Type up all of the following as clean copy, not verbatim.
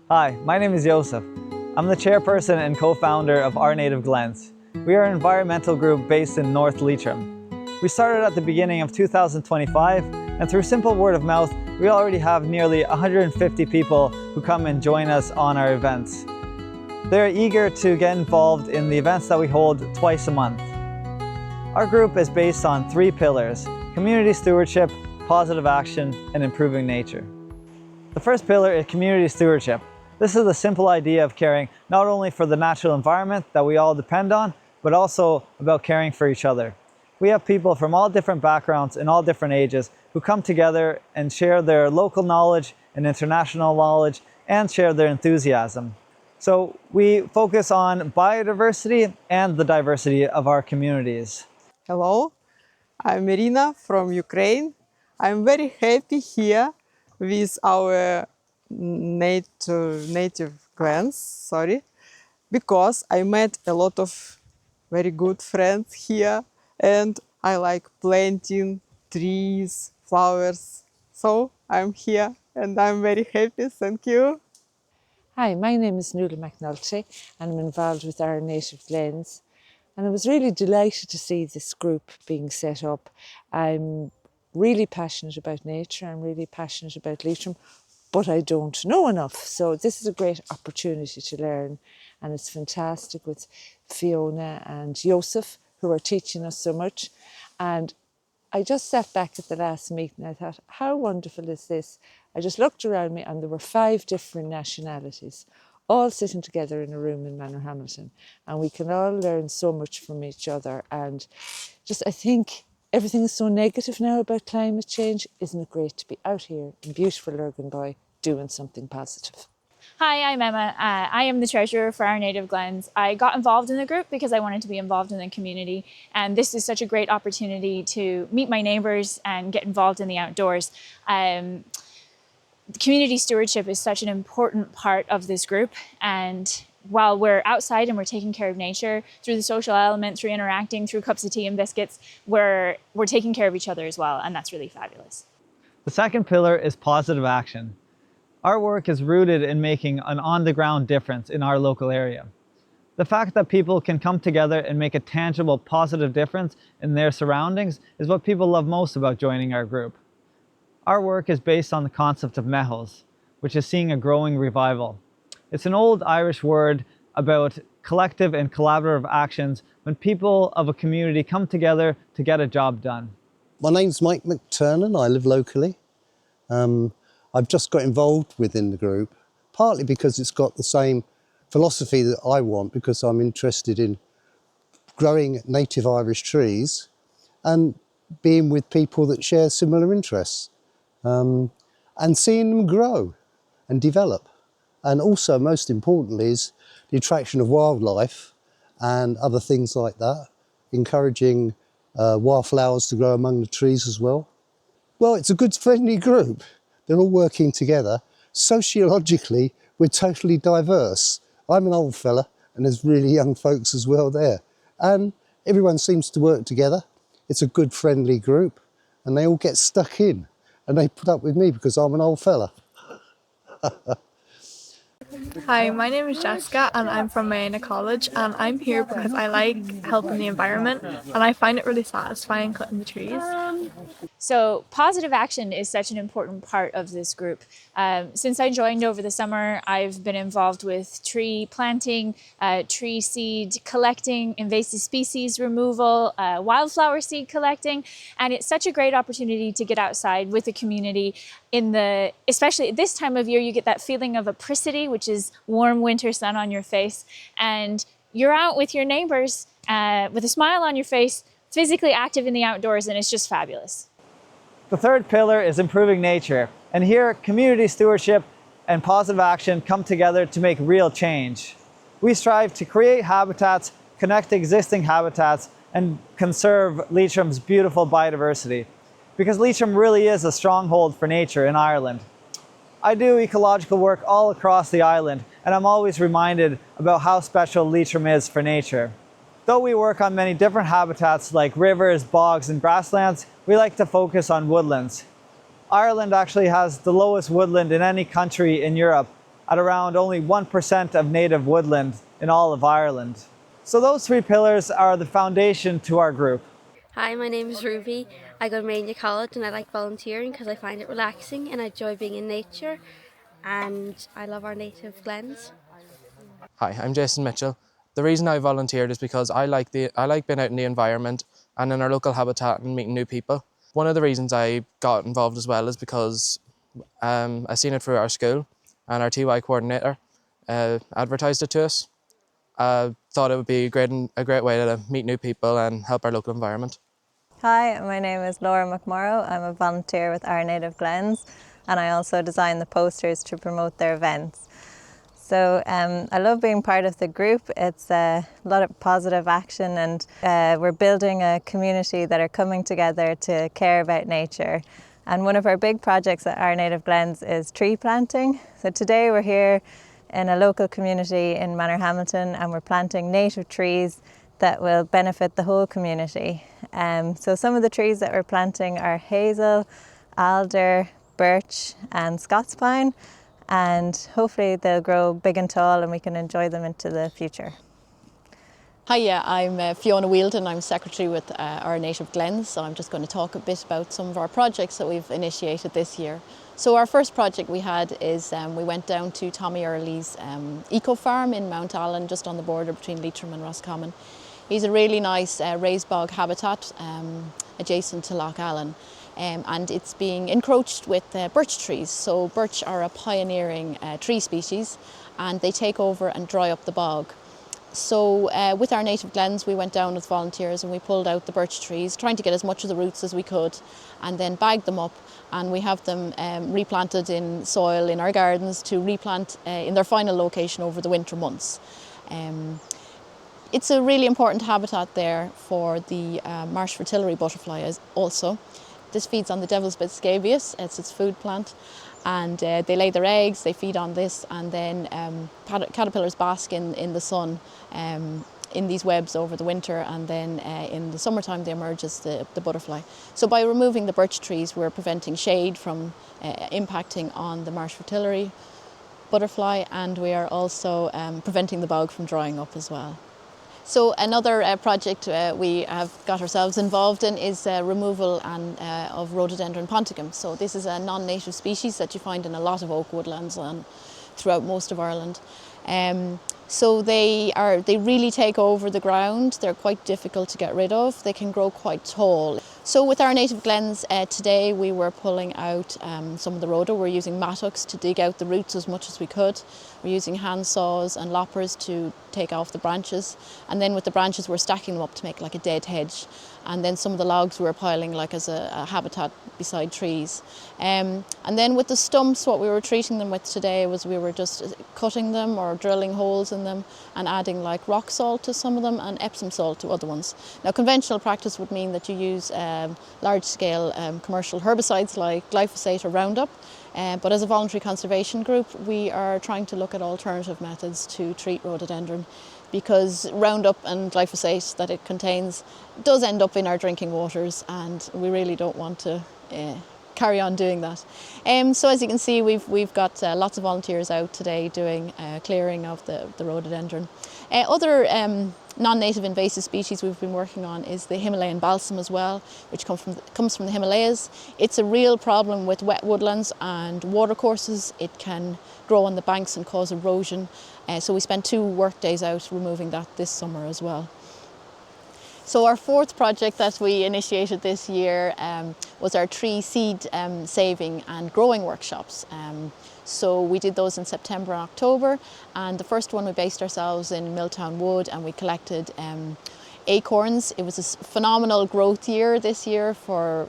Hi, my name is Joseph. I'm the chairperson and co-founder of Our Native Glens. We are an environmental group based in North Leitrim. We started at the beginning of 2025, and through simple word of mouth, we already have nearly 150 people who come and join us on our events. They're eager to get involved in the events that we hold twice a month. Our group is based on 3 pillars: community stewardship, positive action, and improving nature. The first pillar is community stewardship. This is the simple idea of caring not only for the natural environment that we all depend on, but also about caring for each other. We have people from all different backgrounds and all different ages who come together and share their local knowledge and international knowledge and share their enthusiasm. So we focus on biodiversity and the diversity of our communities. Hello, I'm Irina from Ukraine. I'm very happy here with our native Glens, because I met a lot of very good friends here, and I like planting trees, flowers. So I'm here and I'm very happy. Thank you. Hi, my name is Nuala McNulty and I'm involved with Our Native Glens. And I was really delighted to see this group being set up. I'm really passionate about nature, I'm really passionate about Leitrim, but I don't know enough. So this is a great opportunity to learn, and it's fantastic with Fiona and Joseph, who are teaching us so much. And I just sat back at the last meeting and I thought, how wonderful is this? I just looked around me and there were 5 different nationalities, all sitting together in a room in Manorhamilton, and we can all learn so much from each other. And just, I think everything is so negative now about climate change. Isn't it great to be out here in beautiful Lurganboy doing something positive? Hi, I'm Emma. I am the treasurer for Our Native Glens. I got involved in the group because I wanted to be involved in the community, and this is such a great opportunity to meet my neighbours and get involved in the outdoors. Community stewardship is such an important part of this group, and while we're outside and we're taking care of nature through the social element, through interacting, through cups of tea and biscuits, we're taking care of each other as well, and that's really fabulous. The second pillar is positive action. Our work is rooted in making an on-the-ground difference in our local area. The fact that people can come together and make a tangible, positive difference in their surroundings is what people love most about joining our group. Our work is based on the concept of mehos, which is seeing a growing revival. It's an old Irish word about collective and collaborative actions when people of a community come together to get a job done. My name's Mike McTurnan, I live locally. I've just got involved within the group, partly because it's got the same philosophy that I want, because I'm interested in growing native Irish trees and being with people that share similar interests, and seeing them grow and develop. And also, most importantly, is the attraction of wildlife and other things like that, encouraging wildflowers to grow among the trees as well. Well, it's a good friendly group. They're all working together. Sociologically, we're totally diverse. I'm an old fella and there's really young folks as well there. And everyone seems to work together. It's a good friendly group and they all get stuck in and they put up with me because I'm an old fella. Hi, my name is Jessica and I'm from Mayana College, and I'm here because I like helping the environment and I find it really satisfying cutting the trees. So positive action is such an important part of this group. Since I joined over the summer, I've been involved with tree planting, tree seed collecting, invasive species removal, wildflower seed collecting, and it's such a great opportunity to get outside with the community. Especially at this time of year, you get that feeling of apricity, which is warm winter sun on your face, and you're out with your neighbors with a smile on your face, physically active in the outdoors, and it's just fabulous. The third pillar is improving nature, and here community stewardship and positive action come together to make real change. We strive to create habitats, connect existing habitats, and conserve Leitrim's beautiful biodiversity, because Leitrim really is a stronghold for nature in Ireland. I do ecological work all across the island, and I'm always reminded about how special Leitrim is for nature. Though we work on many different habitats like rivers, bogs, and grasslands, we like to focus on woodlands. Ireland actually has the lowest woodland in any country in Europe, at around only 1% of native woodland in all of Ireland. So those three pillars are the foundation to our group. Hi, my name is Ruby. I go to Mania College and I like volunteering because I find it relaxing and I enjoy being in nature, and I love Our Native Glens. Hi, I'm Jason Mitchell. The reason I volunteered is because I like being out in the environment and in our local habitat and meeting new people. One of the reasons I got involved as well is because I seen it through our school, and our TY coordinator advertised it to us. Thought it would be a great way to meet new people and help our local environment. Hi, my name is Laura McMorrow. I'm a volunteer with Our Native Glens, and I also design the posters to promote their events. So I love being part of the group. It's a lot of positive action, and we're building a community that are coming together to care about nature. And one of our big projects at Our Native Glens is tree planting. So today we're here in a local community in Manorhamilton, and we're planting native trees that will benefit the whole community. So some of the trees that we're planting are hazel, alder, birch and Scots pine, and hopefully they'll grow big and tall and we can enjoy them into the future. Hiya, I'm Fiona Wheeldon. I'm Secretary with Our Native Glens, so I'm just going to talk a bit about some of our projects that we've initiated this year. So our first project we had is we went down to Tommy Early's eco farm in Mount Allen, just on the border between Leitrim and Roscommon. He's a really nice raised bog habitat adjacent to Loch Allen, and it's being encroached with birch trees. So birch are a pioneering tree species, and they take over and dry up the bog. So with Our Native Glens, we went down with volunteers and we pulled out the birch trees, trying to get as much of the roots as we could, and then bagged them up, and we have them replanted in soil in our gardens to replant in their final location over the winter months. It's a really important habitat there for the marsh fritillary butterfly also. This feeds on the devil's bit scabious, it's its food plant. And they lay their eggs, they feed on this, and then caterpillars bask in the sun in these webs over the winter, and then in the summertime they emerge as the butterfly. So by removing the birch trees, we're preventing shade from impacting on the marsh fritillary butterfly, and we are also preventing the bog from drying up as well. So another project we have got ourselves involved in is removal of Rhododendron ponticum. So this is a non-native species that you find in a lot of oak woodlands throughout most of Ireland. So they really take over the ground. They're quite difficult to get rid of. They can grow quite tall. So with Our Native Glens today, we were pulling out some of the rhodo. We're using mattocks to dig out the roots as much as we could. We're using hand saws and loppers to take off the branches. And then with the branches, we're stacking them up to make like a dead hedge. And then some of the logs we're piling like as a habitat beside trees. And then with the stumps, what we were treating them with today was we were just cutting them or drilling holes in them and adding like rock salt to some of them and Epsom salt to other ones. Now conventional practice would mean that you use large-scale commercial herbicides like glyphosate or Roundup, but as a voluntary conservation group we are trying to look at alternative methods to treat rhododendron, because Roundup and glyphosate that it contains does end up in our drinking waters, and we really don't want to carry on doing that. So as you can see, we've got lots of volunteers out today doing clearing of the rhododendron. Other non-native invasive species we've been working on is the Himalayan balsam as well, which comes from the Himalayas. It's a real problem with wet woodlands and watercourses. It can grow on the banks and cause erosion. So we spent 2 work days out removing that this summer as well. So our fourth project that we initiated this year was our tree seed saving and growing workshops. So we did those in September and October, and the first one we based ourselves in Milltown Wood, and we collected acorns. It was a phenomenal growth year this year for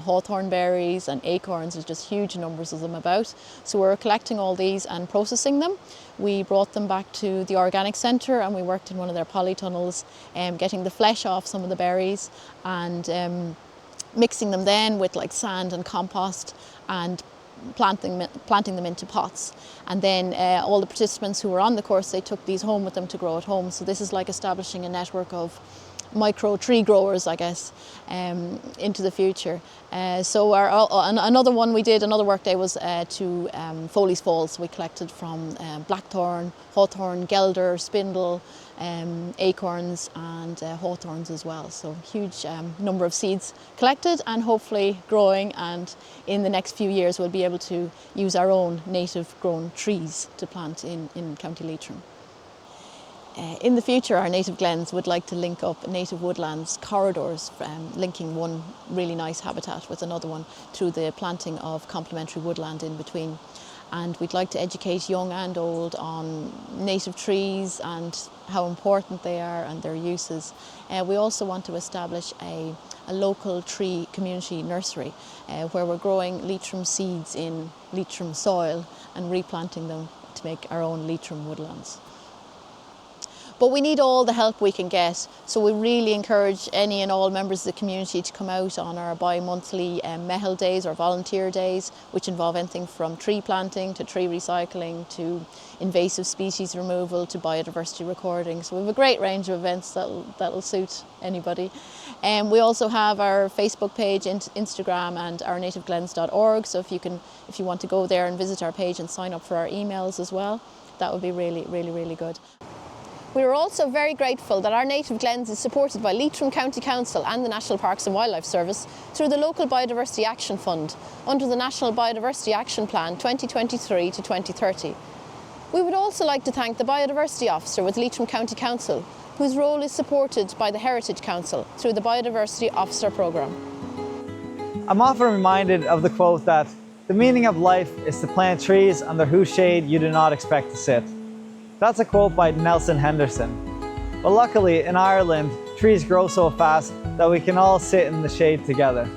hawthorn berries and acorns. There's just huge numbers of them about. So we were collecting all these and processing them. We brought them back to the organic centre and we worked in one of their polytunnels, getting the flesh off some of the berries and mixing them then with like sand and compost and planting them into pots. And then all the participants who were on the course, they took these home with them to grow at home. So this is like establishing a network of micro tree growers, I guess, into the future. So another one we did, another work day was to Foley's Falls. We collected from blackthorn, hawthorn, gelder, spindle, acorns and hawthorns as well. So huge number of seeds collected and hopefully growing, and in the next few years we'll be able to use our own native grown trees to plant in County Leitrim. In the future, our Native Glens would like to link up native woodlands corridors, linking one really nice habitat with another one through the planting of complementary woodland in between. And we'd like to educate young and old on native trees and how important they are and their uses. We also want to establish a local tree community nursery where we're growing Leitrim seeds in Leitrim soil and replanting them to make our own Leitrim woodlands. But we need all the help we can get, so we really encourage any and all members of the community to come out on our bi-monthly Mehel days or volunteer days, which involve anything from tree planting to tree recycling to invasive species removal to biodiversity recording. So we have a great range of events that'll suit anybody. We also have our Facebook page, Instagram and ournativeglens.org, so if you want to go there and visit our page and sign up for our emails as well, that would be really good. We are also very grateful that Our Native Glens is supported by Leitrim County Council and the National Parks and Wildlife Service through the Local Biodiversity Action Fund under the National Biodiversity Action Plan 2023 to 2030. We would also like to thank the Biodiversity Officer with Leitrim County Council, whose role is supported by the Heritage Council through the Biodiversity Officer Programme. I'm often reminded of the quote that the meaning of life is to plant trees under whose shade you do not expect to sit. That's a quote by Nelson Henderson. But luckily in Ireland, trees grow so fast that we can all sit in the shade together.